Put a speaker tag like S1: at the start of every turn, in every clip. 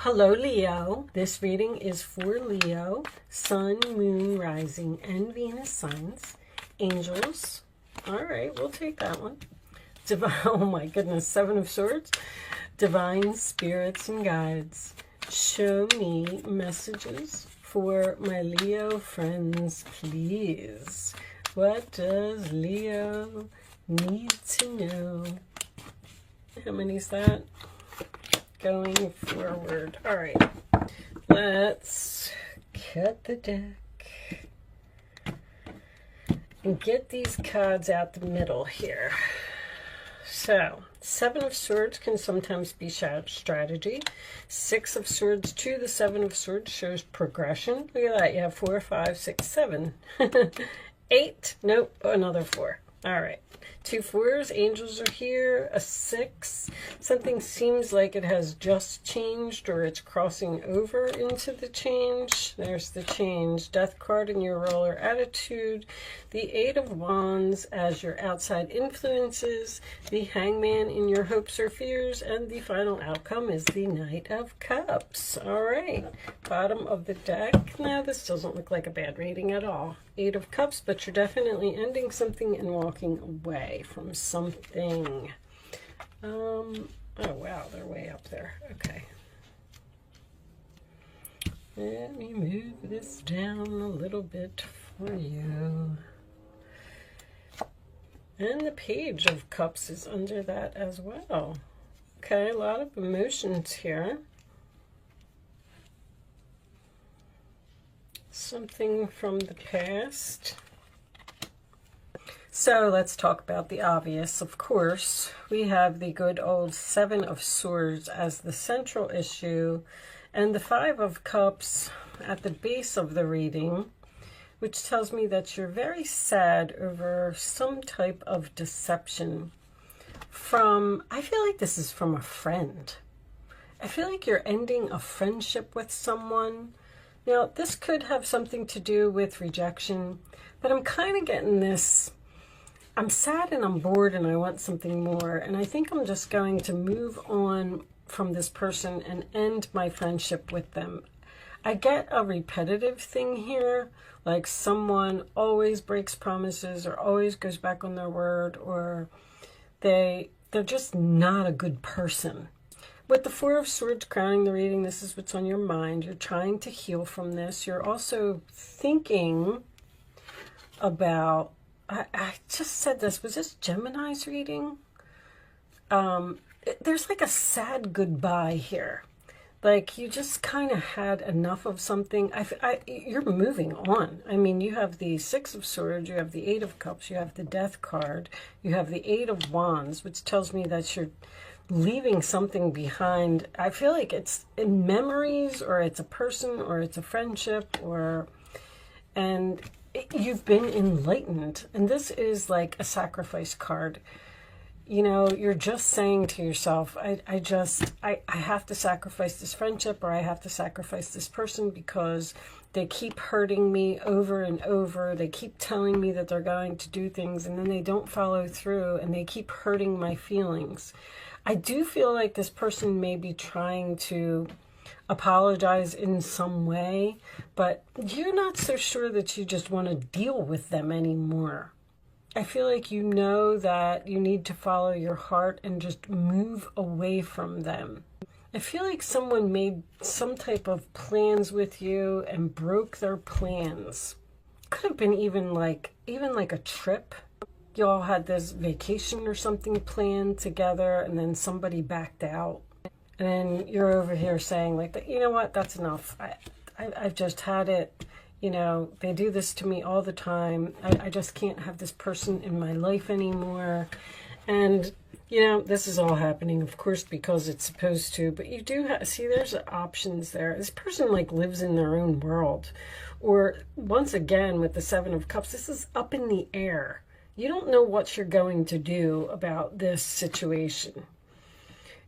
S1: Hello, Leo. This reading is for Leo, Sun, Moon, Rising, and Venus signs. Angels. All right, we'll take that one. Oh my goodness, Seven of Swords. Divine spirits and guides. Show me messages for my Leo friends, please. What does Leo need to know? How many is that? Going forward. All right, let's cut the deck and get these cards out the middle here. So, Seven of Swords can sometimes be strategy. Six of Swords to the Seven of Swords shows progression. Look at that. You have 4, 5, 6, 7. 8. Nope, another 4. All right. 2 4s, angels are here, a 6. Something seems like it has just changed or it's crossing over into the change. There's the change. Death card in your roller attitude. The 8 of Wands as your outside influences. The Hangman in your hopes or fears. And the final outcome is the Knight of Cups. All right. Bottom of the deck. Now, this doesn't look like a bad reading at all. 8 of Cups, but you're definitely ending something and walking away from something. Oh wow, they're way up there. Okay. Let me move this down a little bit for you. And the Page of Cups is under that as well. Okay, a lot of emotions here. Something from the past. So let's talk about the obvious. Of course, we have the good old Seven of Swords as the central issue, and the Five of Cups at the base of the reading, which tells me that you're very sad over some type of deception from, I feel like this is from a friend. I feel like you're ending a friendship with someone. Now, this could have something to do with rejection, but I'm kind of getting this, I'm sad and I'm bored and I want something more, and I think I'm just going to move on from this person and end my friendship with them. I get a repetitive thing here, like someone always breaks promises or always goes back on their word, or they're just not a good person. With the Four of Swords crowning the reading, this is what's on your mind. You're trying to heal from this. You're also thinking about, I just said this, was this Gemini's reading? There's like a sad goodbye here. Like you just kind of had enough of something. You're moving on. I mean, you have the Six of Swords, you have the Eight of Cups, you have the Death card, you have the Eight of Wands, which tells me that you're leaving something behind. I feel like it's in memories, or it's a person, or it's a friendship, and you've been enlightened. And this is like a sacrifice card. You know, you're just saying to yourself, I have to sacrifice this friendship, or I have to sacrifice this person because they keep hurting me over and over. They keep telling me that they're going to do things, and then they don't follow through, and they keep hurting my feelings. I do feel like this person may be trying to apologize in some way, but you're not so sure that you just want to deal with them anymore. I feel like you know that you need to follow your heart and just move away from them. I feel like someone made some type of plans with you and broke their plans. Could have been even like a trip. Y'all had this vacation or something planned together, and then somebody backed out. And then you're over here saying like, you know what, that's enough. I've just had it. You know, they do this to me all the time. I just can't have this person in my life anymore. And, you know, this is all happening, of course, because it's supposed to. But you do see, there's options there. This person, like, lives in their own world. Or, once again, with the Seven of Cups, this is up in the air. You don't know what you're going to do about this situation.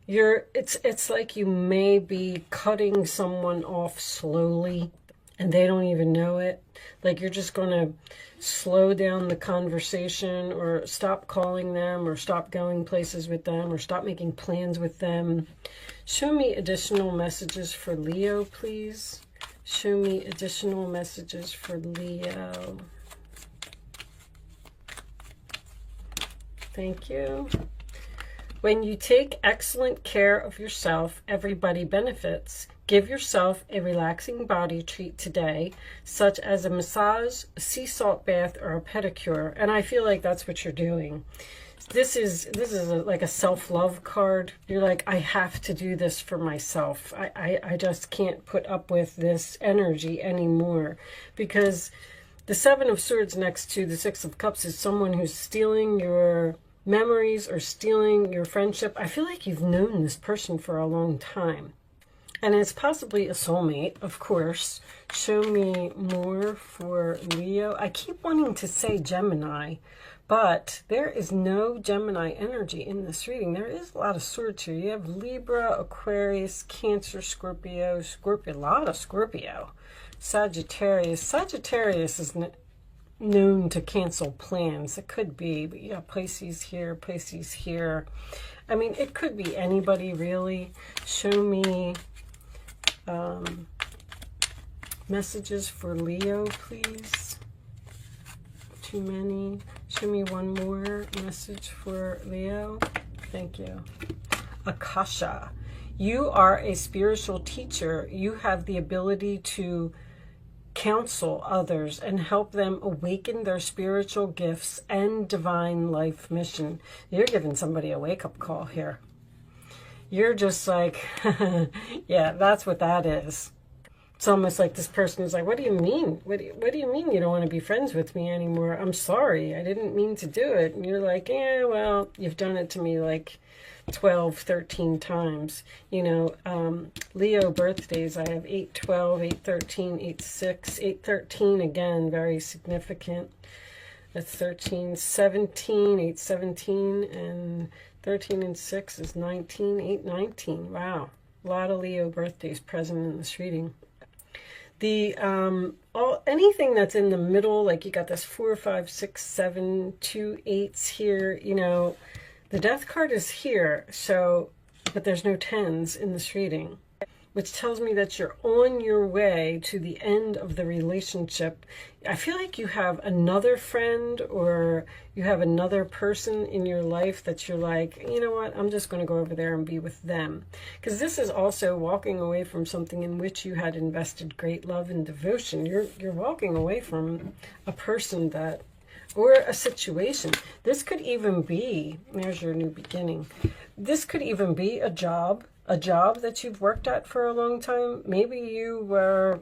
S1: It's like you may be cutting someone off slowly. and they don't even know it. Like you're just going to slow down the conversation, or stop calling them, or stop going places with them, or stop making plans with them. Show me additional messages for Leo, please. Show me additional messages for Leo. Thank you. When you take excellent care of yourself, everybody benefits. Give yourself a relaxing body treat today, such as a massage, sea salt bath, or a pedicure. And I feel like that's what you're doing. This is like a self-love card. You're like, I have to do this for myself. I just can't put up with this energy anymore. Because the Seven of Swords next to the Six of Cups is someone who's stealing your memories or stealing your friendship. I feel like you've known this person for a long time. And it's possibly a soulmate, of course. Show me more for Leo. I keep wanting to say Gemini, but there is no Gemini energy in this reading. There is a lot of swords here. You have Libra, Aquarius, Cancer, Scorpio, a lot of Scorpio. Sagittarius. Sagittarius is known to cancel plans. It could be, but yeah, Pisces here, Pisces here. I mean, it could be anybody, really. Show me messages for Leo, please. Too many. Show me one more message for Leo. Thank you. Akasha. You are a spiritual teacher. You have the ability to counsel others and help them awaken their spiritual gifts and divine life mission. You're giving somebody a wake-up call here. You're just like, yeah, that's what that is. It's almost like this person is like, what do you mean? What do you mean you don't want to be friends with me anymore? I'm sorry, I didn't mean to do it. And you're like, yeah, well, you've done it to me like 12, 13 times. You know, Leo birthdays, I have 8/12, 8/13, 8/6, 8/13 again, very significant. That's 13, 17, 8/17, and 13 and 6 is 19, 8/19. Wow, a lot of Leo birthdays present in this reading. The anything that's in the middle, like you got this 4, 5, 6, 7, 2 8s here, you know, the death card is here, so, but there's no 10s in this reading, which tells me that you're on your way to the end of the relationship. I feel like you have another friend, or you have another person in your life that you're like, you know what, I'm just going to go over there and be with them. Because this is also walking away from something in which you had invested great love and devotion. You're walking away from a person that, or a situation. This could even be, there's your new beginning. This could even be a job that you've worked at for a long time. Maybe you were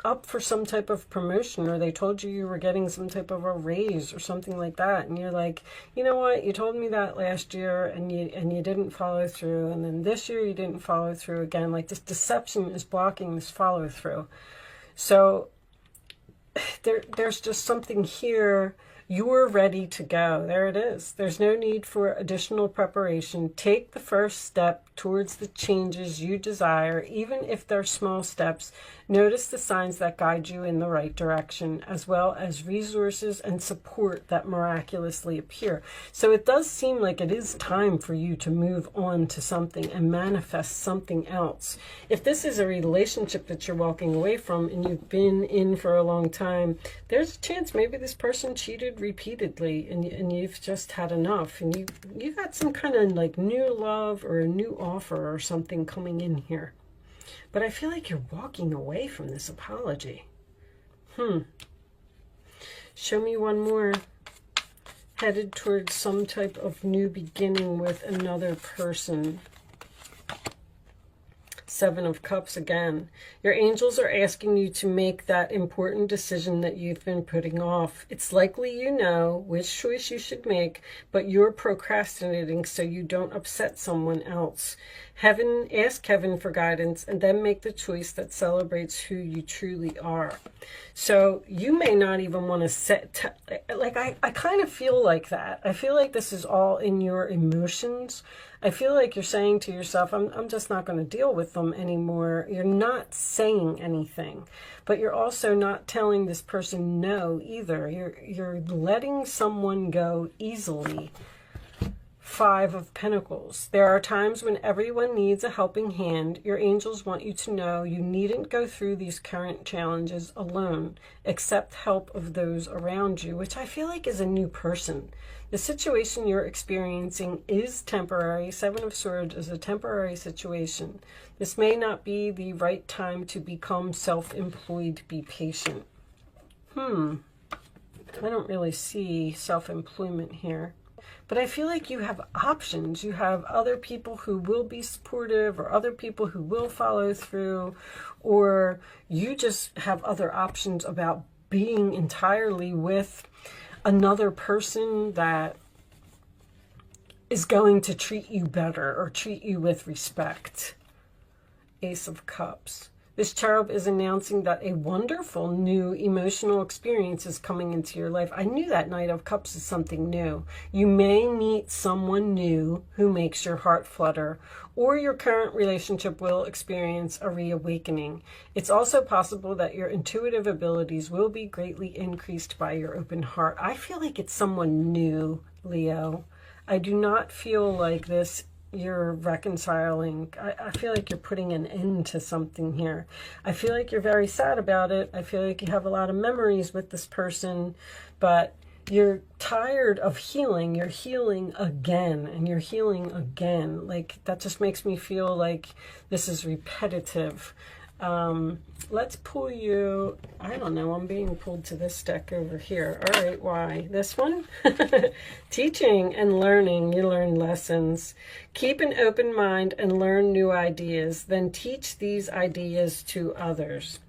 S1: up for some type of promotion, or they told you you were getting some type of a raise or something like that, and you're like, you know what, you told me that last year and you didn't follow through, and then this year you didn't follow through again. Like, this deception is blocking this follow through. So there's just something here. You're ready to go. There it is. There's no need for additional preparation. Take the first step towards the changes you desire, even if they're small steps. Notice the signs that guide you in the right direction, as well as resources and support that miraculously appear. So it does seem like it is time for you to move on to something and manifest something else. If this is a relationship that you're walking away from and you've been in for a long time, there's a chance maybe this person cheated repeatedly and you've just had enough, and you got some kind of like new love or a new offer or something coming in here. But I feel like you're walking away from this apology. Show me one more. Headed towards some type of new beginning with another person. Seven of Cups again. Your angels are asking you to make that important decision that you've been putting off. It's likely you know which choice you should make, but you're procrastinating so you don't upset someone else. Ask heaven for guidance, and then make the choice that celebrates who you truly are. So you may not even want to set, like I kind of feel like that. I feel like this is all in your emotions. I feel like you're saying to yourself, I'm just not going to deal with them anymore. You're not saying anything, but you're also not telling this person no either. You're letting someone go easily. Five of Pentacles. There are times when everyone needs a helping hand. Your angels want you to know you needn't go through these current challenges alone. Accept help of those around you, which I feel like is a new person. The situation you're experiencing is temporary. Seven of Swords is a temporary situation. This may not be the right time to become self-employed. Be patient. I don't really see self-employment here. But I feel like you have options. You have other people who will be supportive, or other people who will follow through, or you just have other options about being entirely with another person that is going to treat you better or treat you with respect. Ace of Cups. This cherub is announcing that a wonderful new emotional experience is coming into your life. I knew that Knight of Cups is something new. You may meet someone new who makes your heart flutter, or your current relationship will experience a reawakening. It's also possible that your intuitive abilities will be greatly increased by your open heart. I feel like it's someone new, Leo. I do not feel like this you're reconciling. I feel like you're putting an end to something here. I feel like you're very sad about it. I feel like you have a lot of memories with this person, but you're tired of healing. You're healing again, and you're healing again. Like, that just makes me feel like this is repetitive. Let's pull you, I don't know, I'm being pulled to this deck over here. All right, why? This one? Teaching and learning, you learn lessons. Keep an open mind and learn new ideas, then teach these ideas to others.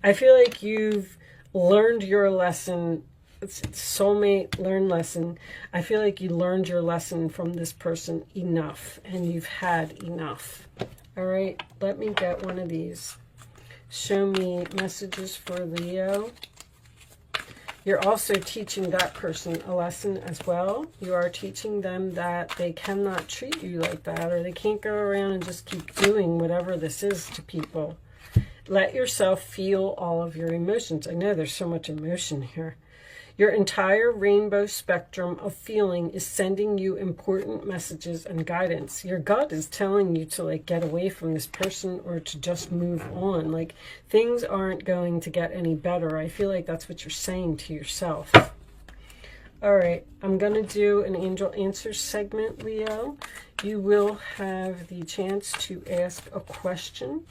S1: I feel like you've learned your lesson. It's soulmate learn lesson. I feel like you learned your lesson from this person enough, and you've had enough. All right, let me get one of these. Show me messages for Leo. You're also teaching that person a lesson as well. You are teaching them that they cannot treat you like that, or they can't go around and just keep doing whatever this is to people. Let yourself feel all of your emotions. I know there's so much emotion here. Your entire rainbow spectrum of feeling is sending you important messages and guidance. Your gut is telling you to, like, get away from this person or to just move on. Like, things aren't going to get any better. I feel like that's what you're saying to yourself. All right, I'm going to do an angel answers segment, Leo. You will have the chance to ask a question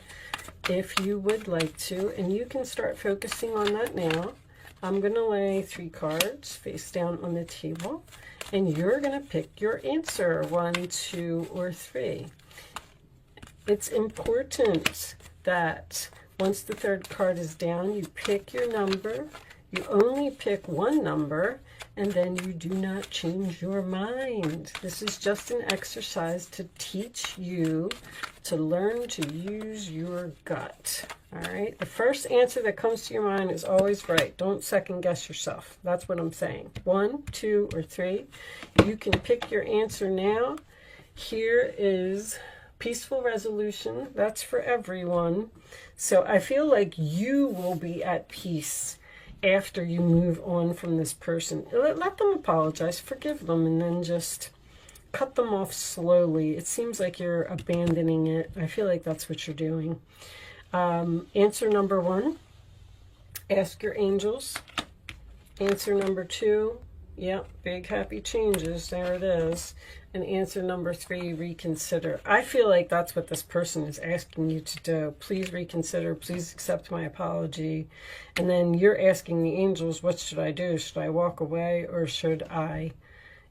S1: if you would like to, and you can start focusing on that now. I'm going to lay 3 cards face down on the table, and you're going to pick your answer, 1, 2, or 3. It's important that once the 3rd card is down, you pick your number. You only pick one number, and then you do not change your mind. This is just an exercise to teach you to learn to use your gut. All right, the first answer that comes to your mind is always right. Don't second guess yourself. That's what I'm saying. 1, 2, or 3. You can pick your answer now. Here is peaceful resolution. That's for everyone. So I feel like you will be at peace after you move on from this person. Let them apologize, forgive them, and then just cut them off slowly. It seems like you're abandoning it. I feel like that's what you're doing. Answer number 1, ask your angels. Answer number 2, yep, big happy changes, there it is. And answer number 3, reconsider. I feel like that's what this person is asking you to do. Please reconsider, please accept my apology. And then you're asking the angels, what should I do? Should I walk away, or should I,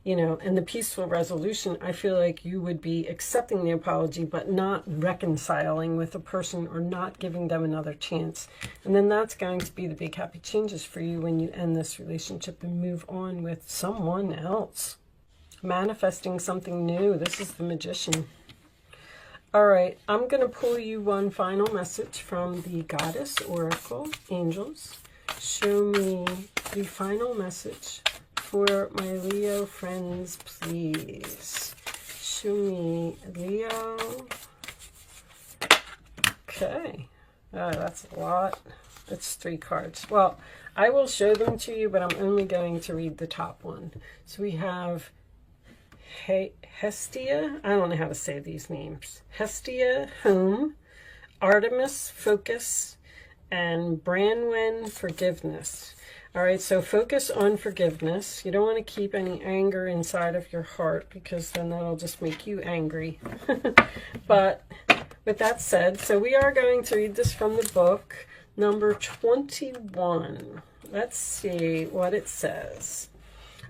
S1: you know, and the peaceful resolution, I feel like you would be accepting the apology, but not reconciling with the person or not giving them another chance. And then that's going to be the big happy changes for you when you end this relationship and move on with someone else. Manifesting something new. This is the Magician. All right, I'm going to pull you one final message from the Goddess Oracle Angels. Show me the final message for my Leo friends, please. Show me Leo. Okay. Oh, that's a lot. It's 3 cards. Well, I will show them to you, but I'm only going to read the top one. So we have Hestia. I don't know how to say these names. Hestia, Home, Artemis, Focus, and Branwen, Forgiveness. All right, so focus on forgiveness. You don't want to keep any anger inside of your heart, because then that'll just make you angry. But with that said, so we are going to read this from the book, number 21. Let's see what it says.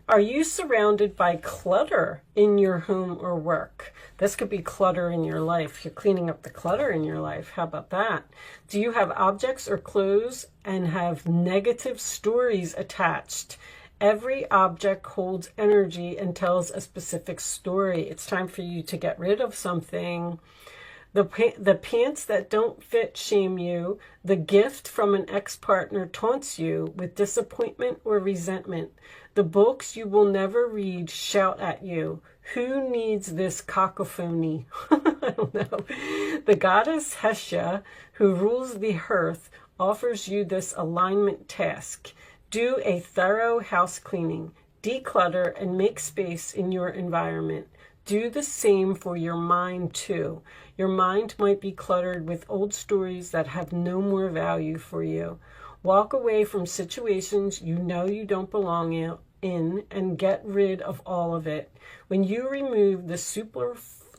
S1: Are you surrounded by clutter in your home or work? This could be clutter in your life. You're cleaning up the clutter in your life. How about that? Do you have objects or clothes and have negative stories attached? Every object holds energy and tells a specific story. It's time for you to get rid of something. The pants that don't fit shame you. The gift from an ex-partner taunts you with disappointment or resentment. The books you will never read shout at you. Who needs this cacophony? I don't know. The goddess Hestia, who rules the hearth, offers you this alignment task. Do a thorough house cleaning. Declutter and make space in your environment. Do the same for your mind too. Your mind might be cluttered with old stories that have no more value for you. Walk away from situations you know you don't belong in and get rid of all of it. When you remove the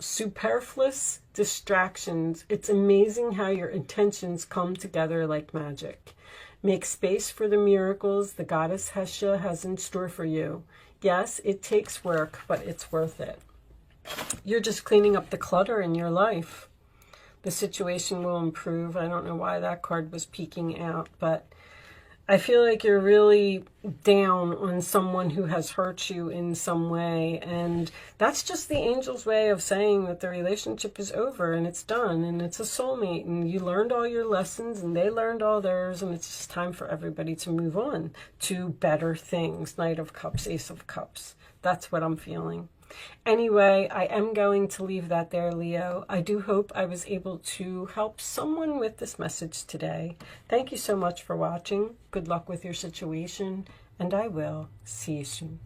S1: superfluous distractions, it's amazing how your intentions come together like magic. Make space for the miracles the goddess Hestia has in store for you. Yes, it takes work, but it's worth it. You're just cleaning up the clutter in your life. The situation will improve. I don't know why that card was peeking out, but I feel like you're really down on someone who has hurt you in some way, and that's just the angel's way of saying that the relationship is over and it's done and it's a soulmate and you learned all your lessons and they learned all theirs, and it's just time for everybody to move on to better things. Knight of Cups, Ace of Cups. That's what I'm feeling. Anyway, I am going to leave that there, Leo. I do hope I was able to help someone with this message today. Thank you so much for watching. Good luck with your situation, and I will see you soon.